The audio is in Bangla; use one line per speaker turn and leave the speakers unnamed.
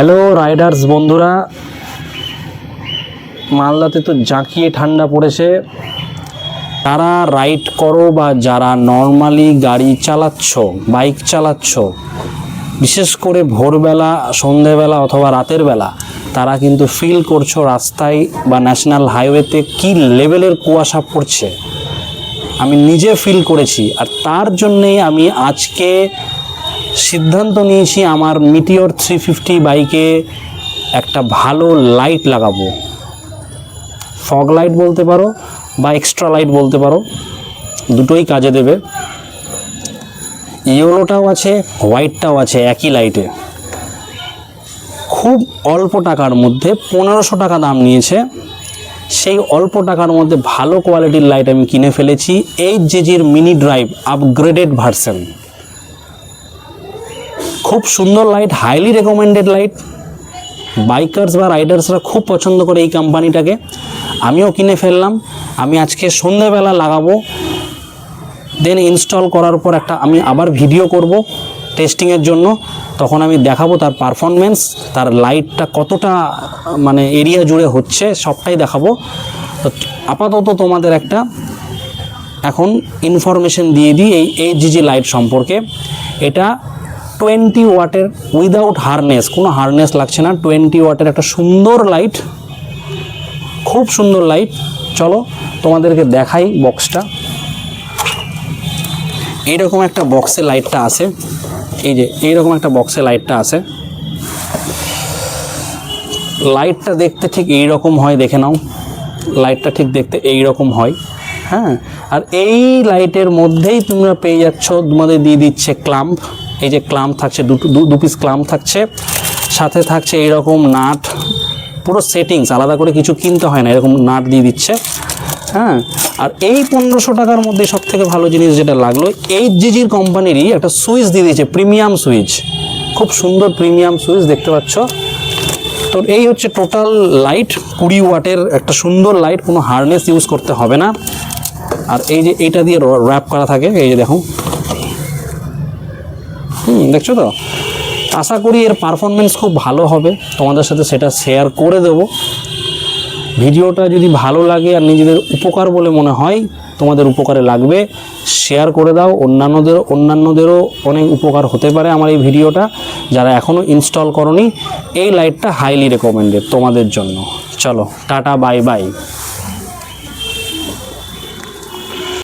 হ্যালো রাইডার্স বন্ধুরা, মালদাতে তো জাঁকিয়ে ঠান্ডা পড়েছে। তারা রাইড করো বা যারা নর্মালি গাড়ি চালাচ্ছ, বাইক চালাচ্ছ, বিশেষ করে ভোরবেলা, সন্ধেবেলা অথবা রাতের বেলা, তারা কিন্তু ফিল করছো রাস্তায় বা ন্যাশনাল হাইওয়েতে কি লেভেলের কুয়াশা পড়ছে। আমি নিজে ফিল করেছি, আর তার জন্যেই আমি আজকে সিদ্ধান্ত নিয়েছি আমার মিটিওর 350 বাইকে একটা ভালো লাইট লাগাবো। ফগ লাইট বলতে পারো বা এক্সট্রা লাইট বলতে পারো, দুটোই কাজে দেবে। ইয়েলোটাও আছে, হোয়াইটটাও আছে একই লাইটে। খুব অল্প টাকার মধ্যে 1500 টাকা দাম নিয়েছে। সেই অল্প টাকার মধ্যে ভালো কোয়ালিটির লাইট আমি কিনে ফেলেছি। 8GG'র মিনি ড্রাইভ আপগ্রেডেড ভার্সন। খুব সুন্দর light, highly recommended light. Bikers বা রাইডার্সরা খুব পছন্দ করে এই কোম্পানিটাকে। আমিও কিনে ফেললাম। আমি আজকে সন্ধ্যেবেলা লাগাবো, দেন ইনস্টল করার পর আমি আবার ভিডিও করব টেস্টিংয়ের জন্য। তখন আমি দেখাবো তার পারফরমেন্স, তার লাইটটা কতটা এরিয়া জুড়ে হচ্ছে, সবটাই দেখাবো। তো আপাতত তোমাদের একটা এখন ইনফরমেশন দিয়ে দিই এই 8GG লাইট সম্পর্কে। এটা 20 ওয়াটের উইদাউট হারনেস, কোনো হারনেস লাগছে না। 20 ওয়াটের একটা সুন্দর লাইট, খুব সুন্দর লাইট। চলো তোমাদেরকে দেখাই বক্সটা। এইরকম একটা বক্সে লাইটটা আছে, এই যে এইরকম একটা বক্সে লাইটটা আছে। লাইটটা দেখতে ঠিক এই রকম হয়, দেখে নাও। লাইটটা ঠিক দেখতে এই রকম হয়, হ্যাঁ। আর এই লাইটের মধ্যেই তোমরা পেয়ে যাচ্ছ, তোমাদের দিয়ে দিচ্ছে ক্লাম্প। এই যে ক্লাম্প থাকছে, দু পিস ক্লাম্প থাকছে, সাথে থাকছে এইরকম নাট। পুরো সেটিংস, আলাদা করে কিছু কিনতে হয় না, এরকম নাট দিয়ে দিচ্ছে, হ্যাঁ। আর এই 1500 টাকার মধ্যে সব থেকে ভালো জিনিস যেটা লাগলো, 8GG'র কোম্পানিরই একটা সুইচ দিয়ে দিয়েছে, প্রিমিয়াম সুইচ। খুব সুন্দর প্রিমিয়াম সুইচ দেখতে পাচ্ছ। তো এই হচ্ছে টোটাল লাইট, 20 ওয়াটের একটা সুন্দর লাইট, কোনো হারনেস ইউজ করতে হবে না। আর এই যে এইটা দিয়ে র্যাপ করা থাকে, এই যে দেখো, দেখছো তো। আশা করি এর পারফরমেন্স খুব ভালো হবে, তোমাদের সাথে সেটা শেয়ার করে দেব। ভিডিওটা যদি ভালো লাগে আর নিজেদের উপকার বলে মনে হয়, তোমাদের উপকারে লাগবে, শেয়ার করে দাও। অন্যান্যদেরও অনেক উপকার হতে পারে আমার এই ভিডিওটা। যারা এখনও ইনস্টল করনি, এই লাইটটা হাইলি রেকমেন্ডেড তোমাদের জন্য। চলো টাটা, বাই বাই।